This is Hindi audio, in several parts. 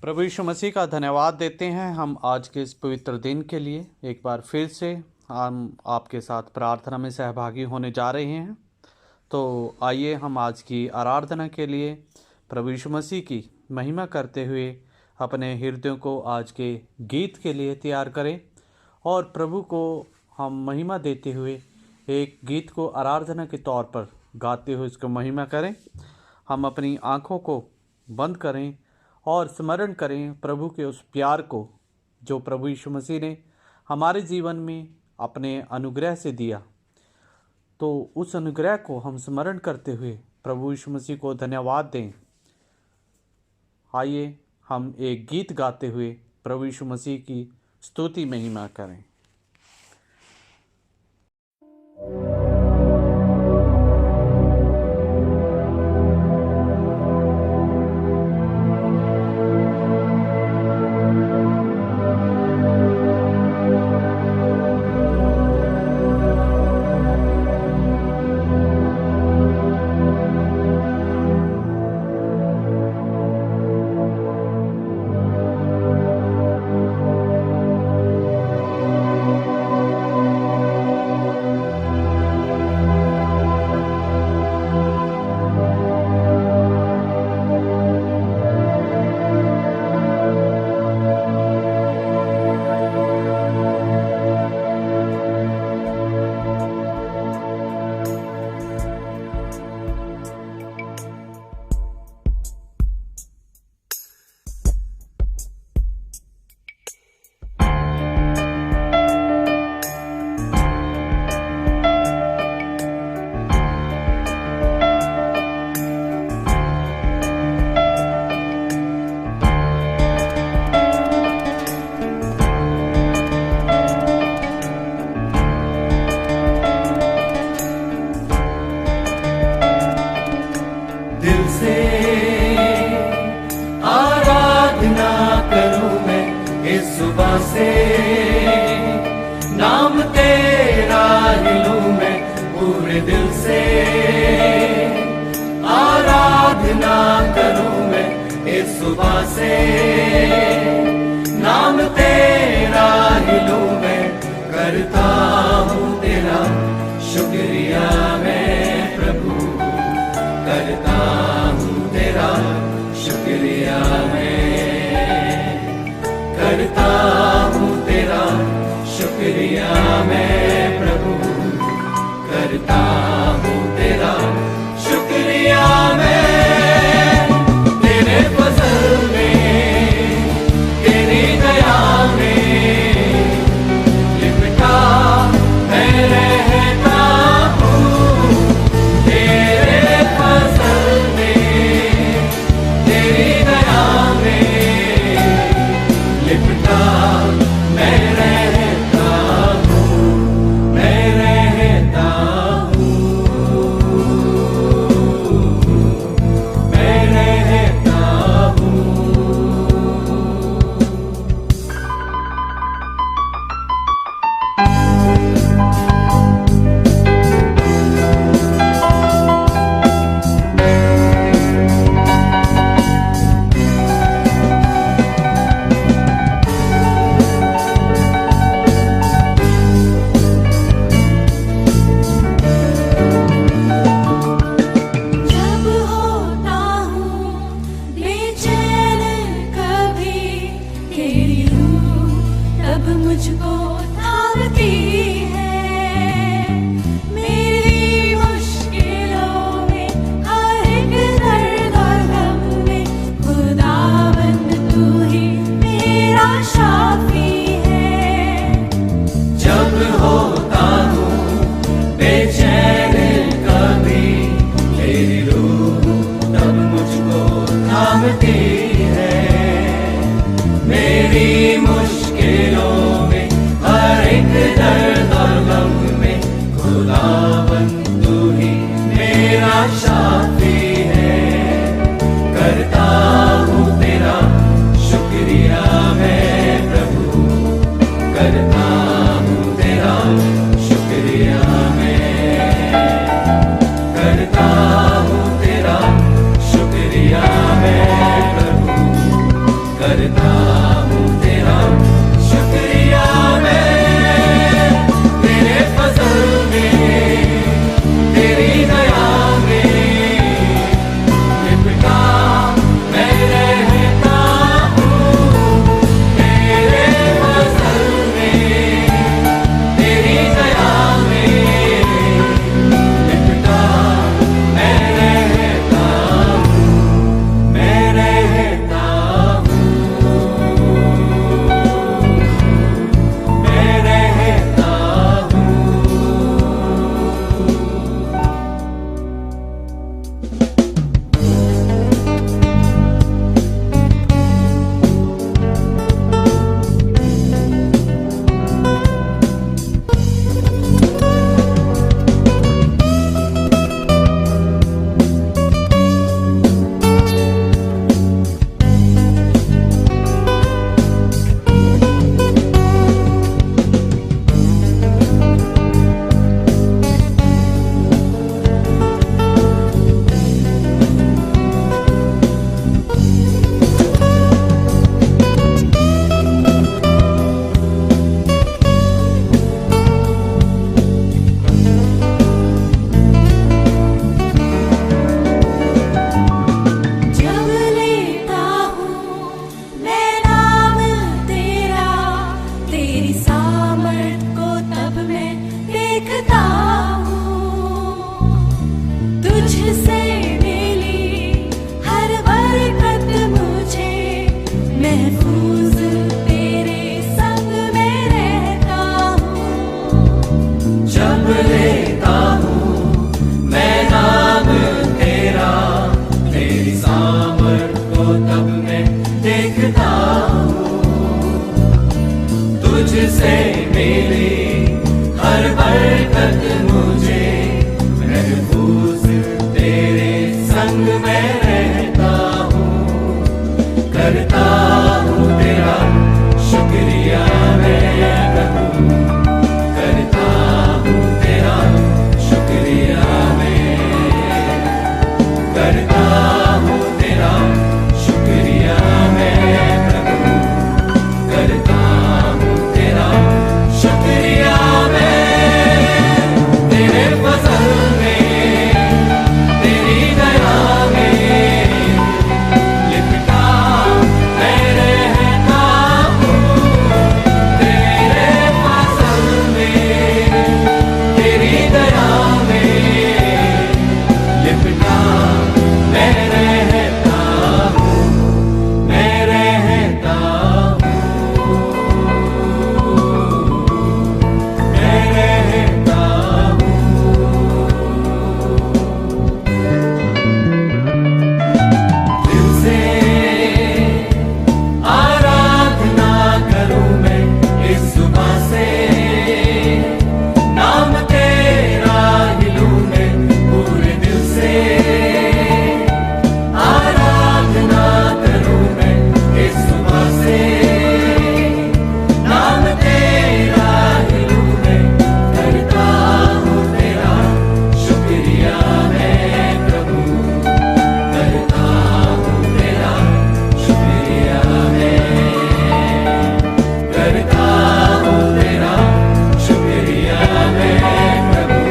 प्रभु यीशु मसीह का धन्यवाद देते हैं हम आज के इस पवित्र दिन के लिए। एक बार फिर से हम आपके साथ प्रार्थना में सहभागी होने जा रहे हैं। तो आइए हम आज की आराधना के लिए प्रभु यीशु मसीह की महिमा करते हुए अपने हृदयों को आज के गीत के लिए तैयार करें और प्रभु को हम महिमा देते हुए एक गीत को आराधना के तौर पर गाते हुए इसको महिमा करें। हम अपनी आँखों को बंद करें और स्मरण करें प्रभु के उस प्यार को जो प्रभु यीशु मसीह ने हमारे जीवन में अपने अनुग्रह से दिया। तो उस अनुग्रह को हम स्मरण करते हुए प्रभु यीशु मसीह को धन्यवाद दें। आइए हम एक गीत गाते हुए प्रभु यीशु मसीह की स्तुति महिमा करें। करता हूँ तेरा शुक्रिया मैं। तब मैं देखता हूँ तुझसे मेरी हर बरकत मुझे महफूज तेरे संग में रहता हूँ, करता हूँ तेरा शुक्रिया मैं प्रभु, करता हूँ तेरा शुक्रिया मैं, करता हूँ तेरा शुक्रिया मैं प्रभु, करता हूँ तेरा शुक्रिया मैं। तेरे फजल में तेरी दया में लिपटा मैं रहता हूँ, तेरे फजल में तेरी दया में लिपटा मैं रहता हूँ, मैं रहता हूँ, मैं रहता हूँ। दिल से आराधना करूं मैं इस सुबह से, नाम तेरा ही लूं मैं पूरे दिल से, आराधना करूं मैं इस सुबह से, नाम तेरा ही लूं मैं, करता हूँ तेरा शुक्रिया मैं प्रभु, करता हूँ तेरा शुक्रिया मैं, करता हूँ तेरा शुक्रिया मैं प्रभु,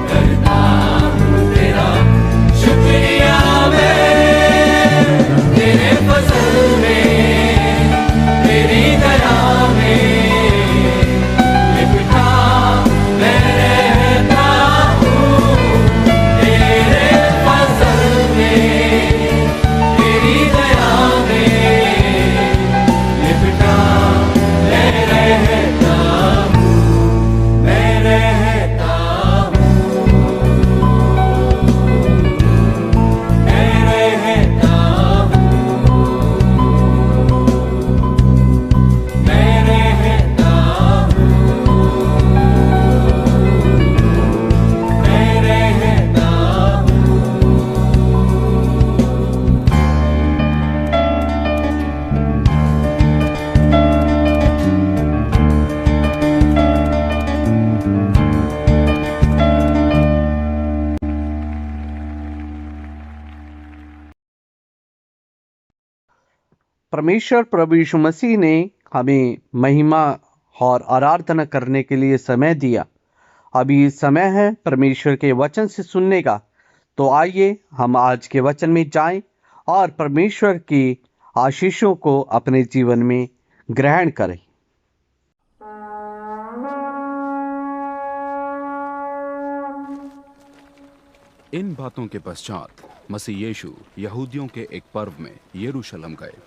करता हूँ तेरा शुक्रिया मैं। तेरे फजल में तेरी दया में लिपटा मैं रहता हूँ, तेरे फजल में तेरी दया में लिपटा मैं रहता हूँ, मैं रहता हूँ, मैं रहता हूँ, मैं रहता हूँ, मैं रहता परमेश्वर प्रभु यीशु मसीह ने हमें महिमा और आराधना करने के लिए समय दिया। अभी समय है परमेश्वर के वचन से सुनने का। तो आइए हम आज के वचन में जाएं और परमेश्वर की आशीषों को अपने जीवन में ग्रहण करें। इन बातों के पश्चात मसीह यीशु यहूदियों के एक पर्व में यरूशलेम गए।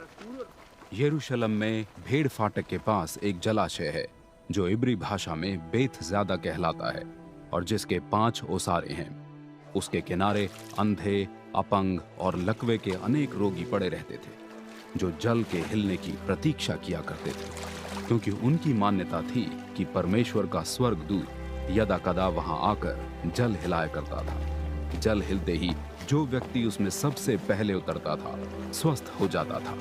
यरूशलेम में भेड़ फाटक के पास एक जलाशय है जो इब्री भाषा में बेत ज़्यादा कहलाता है और जिसके 5 ओसारे हैं। उसके किनारे अंधे, अपंग और लकवे के अनेक रोगी पड़े रहते थे जो जल के हिलने की प्रतीक्षा किया करते थे, क्योंकि उनकी मान्यता थी कि परमेश्वर का स्वर्गदूत यदा कदा वहां आकर जल हिलाया करता था। जल हिलते ही जो व्यक्ति उसमें सबसे पहले उतरता था स्वस्थ हो जाता था।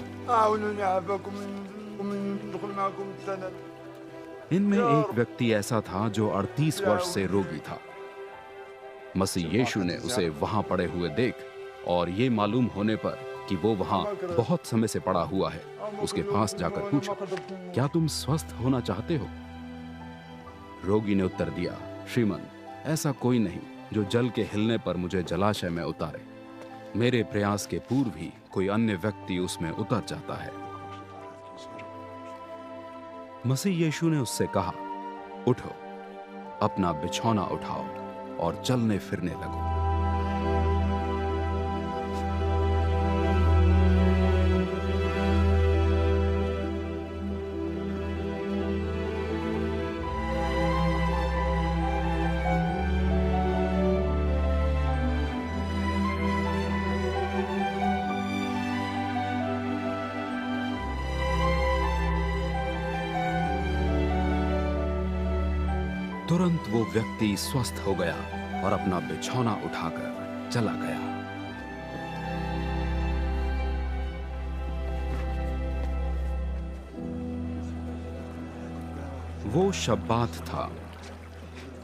इनमें एक व्यक्ति ऐसा था जो 38 वर्ष से रोगी था। मसीह यीशु ने उसे वहां पड़े हुए देख और ये मालूम होने पर कि वो वहां बहुत समय से पड़ा हुआ है, उसके पास जाकर पूछा, क्या तुम स्वस्थ होना चाहते हो? रोगी ने उत्तर दिया, श्रीमन, ऐसा कोई नहीं जो जल के हिलने पर मुझे जलाशय में उतारे। मेरे प्रयास के पूर्व ही कोई अन्य व्यक्ति उसमें उतर जाता है। मसीह यीशु ने उससे कहा, उठो, अपना बिछौना उठाओ और चलने फिरने लगो। तुरंत वो व्यक्ति स्वस्थ हो गया और अपना बिछौना उठाकर चला गया। वो शब्बात था,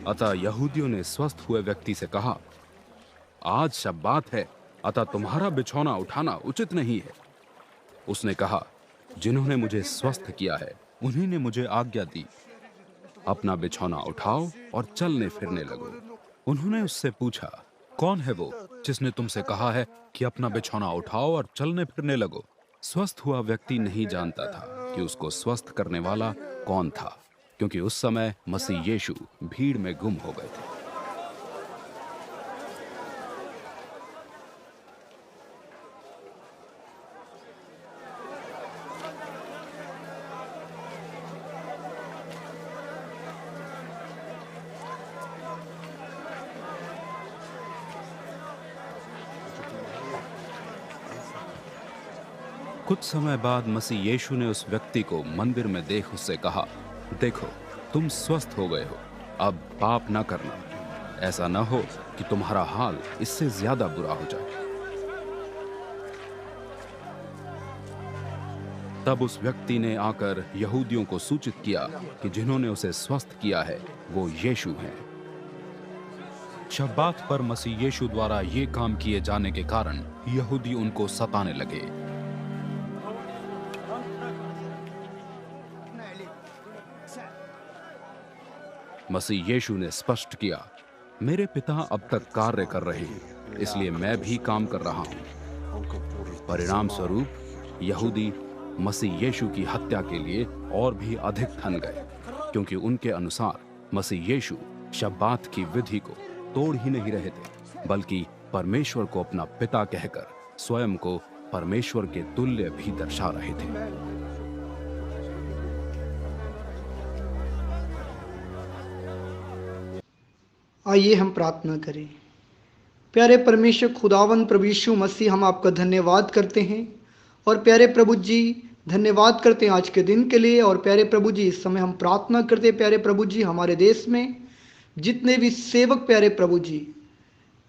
अतः यहूदियों ने स्वस्थ हुए व्यक्ति से कहा, आज शब्बात है, अतः तुम्हारा बिछौना उठाना उचित नहीं है। उसने कहा, जिन्होंने मुझे स्वस्थ किया है उन्हीं ने मुझे आज्ञा दी, अपना बिछौना उठाओ और चलने फिरने लगो। उन्होंने उससे पूछा, कौन है वो जिसने तुमसे कहा है कि अपना बिछौना उठाओ और चलने फिरने लगो? स्वस्थ हुआ व्यक्ति नहीं जानता था कि उसको स्वस्थ करने वाला कौन था, क्योंकि उस समय मसीह यीशु भीड़ में गुम हो गए थे। कुछ समय बाद मसीह यीशु ने उस व्यक्ति को मंदिर में देख उससे कहा, देखो, तुम स्वस्थ हो गए हो, अब पाप न करना, ऐसा न हो कि तुम्हारा हाल इससे ज्यादा बुरा हो जाए। तब उस व्यक्ति ने आकर यहूदियों को सूचित किया कि जिन्होंने उसे स्वस्थ किया है वो यीशु हैं। शब्बात पर मसीह यीशु द्वारा ये काम किए जाने के कारण यहूदी उनको सताने लगे। मसीह यीशु ने स्पष्ट किया, मेरे पिता अब तक कार्य कर रहे हैं, इसलिए मैं भी काम कर रहा हूं। परिणाम स्वरूप यहूदी मसीह यीशु की हत्या के लिए और भी अधिक ठन गए, क्योंकि उनके अनुसार मसीह यीशु शब्बात की विधि को तोड़ ही नहीं रहे थे, बल्कि परमेश्वर को अपना पिता कहकर स्वयं को परमेश्वर के तुल्य भी दर्शा रहे थे। आइए हम प्रार्थना करें। प्यारे परमेश्वर खुदावन प्रभु यीशु मसीह, हम आपका धन्यवाद करते हैं और प्यारे प्रभु जी धन्यवाद करते हैं आज के दिन के लिए। और प्यारे प्रभु जी, इस समय हम प्रार्थना करते हैं प्यारे प्रभु जी, हमारे देश में जितने भी सेवक प्यारे प्रभु जी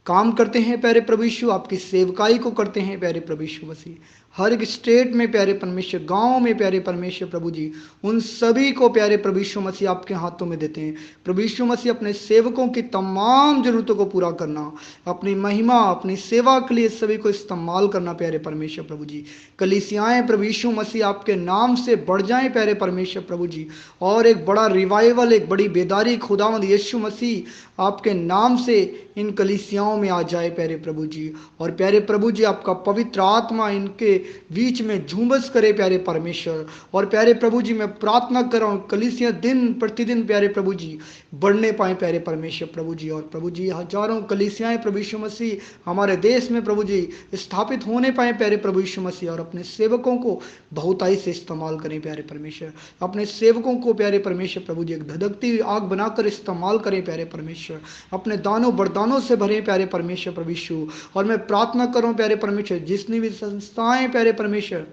काम करते हैं प्यारे प्रभु यीशु, आपकी सेवकाई को करते हैं प्यारे प्रभु यीशु मसीह, हर एक स्टेट में प्यारे परमेश्वर, गांव में प्यारे परमेश्वर प्रभु जी, उन सभी को प्यारे प्रभु यीशु मसीह आपके हाथों में देते हैं। प्रभु यीशु मसीह, अपने सेवकों की तमाम जरूरतों को पूरा करना, अपनी महिमा, अपनी सेवा के लिए सभी को इस्तेमाल करना प्यारे परमेश्वर प्रभु जी। कलीसियाएं प्रभु यीशु मसीह आपके नाम से बढ़ जाएं प्यारे परमेश्वर प्रभु जी, और एक बड़ा रिवाइवल, एक बड़ी बेदारी खुदावंद यीशु मसीह आपके नाम से इन कलीसियाओं में आ जाए प्यारे प्रभु जी। और प्यारे प्रभु जी, आपका पवित्र आत्मा इनके बीच में झुंबस करे प्यारे परमेश्वर। और प्यारे प्रभु जी, मैं प्रार्थना कर रहा हूँ कलीसियां दिन प्रतिदिन प्यारे प्रभु जी बढ़ने पाए प्यारे परमेश्वर प्रभु जी। और प्रभु जी, हजारों कलीसियाएं प्रभु यीशु मसीह हमारे देश में प्रभु जी स्थापित होने पाए प्यारे प्रभु यीशु मसीह, और अपने सेवकों को बहुताई से इस्तेमाल करें प्यारे परमेश्वर। अपने सेवकों को प्यारे परमेश्वर प्रभु जी एक धधकती आग बनाकर इस्तेमाल करें प्यारे परमेश्वर, अपने दानों वरदानों से भरे प्यारे परमेश्वर प्रभु यीशु। और मैं प्रार्थना करूं प्यारे परमेश्वर, जितनी भी संस्थाएं प्यारे परमेश्वर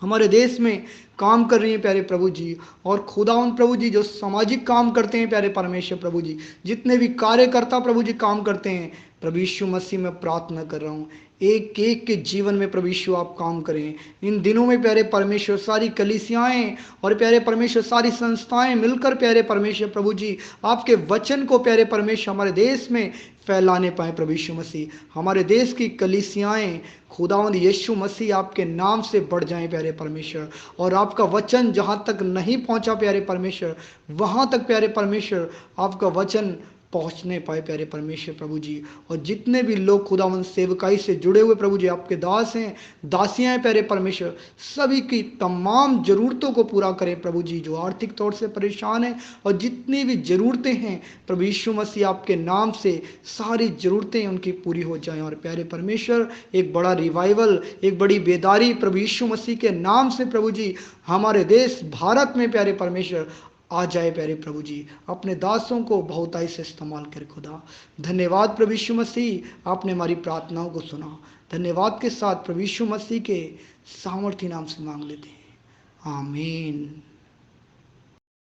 हमारे देश में काम कर रही हैं प्यारे प्रभु जी, और खुदावन प्रभु जी जो सामाजिक काम करते हैं प्यारे परमेश्वर प्रभु जी, जितने भी कार्यकर्ता प्रभु जी काम करते हैं प्रभु यीशु मसीह, में प्रार्थना कर रहा हूँ एक एक के जीवन में प्रभु यीशु आप काम करें। इन दिनों में प्यारे परमेश्वर सारी कलीसियाएं और प्यारे परमेश्वर सारी संस्थाएं मिलकर प्यारे परमेश्वर प्रभु जी आपके वचन को प्यारे परमेश्वर हमारे देश में फैलाने पाए प्रभु यीशु मसीह। हमारे देश की कलीसियाएं खुदावंद यीशु मसीह आपके नाम से बढ़ जाएं प्यारे परमेश्वर, और आपका वचन जहां तक नहीं पहुंचा प्यारे परमेश्वर, वहां तक प्यारे परमेश्वर आपका वचन पहुंचने पाए प्यारे परमेश्वर प्रभु जी। और जितने भी लोग खुदावंद सेवकाई से जुड़े हुए प्रभु जी आपके दास हैं, दासियां हैं प्यारे परमेश्वर, सभी की तमाम जरूरतों को पूरा करें प्रभु जी, जो आर्थिक तौर से परेशान हैं और जितनी भी जरूरतें हैं प्रभु यीशु मसीह आपके नाम से सारी जरूरतें उनकी पूरी हो जाएं। और प्यारे परमेश्वर, एक बड़ा रिवाइवल, एक बड़ी बेदारी प्रभु यीशु मसीह के नाम से प्रभु जी हमारे देश भारत में प्यारे परमेश्वर आ जाए प्यारे प्रभु जी। अपने दासों को बहुताई से इस्तेमाल कर खुदा। धन्यवाद प्रभु यीशु मसीह, आपने हमारी प्रार्थनाओं को सुना। धन्यवाद के साथ प्रभु यीशु मसीह के सामर्थी नाम से मांग लेते हैं, आमीन।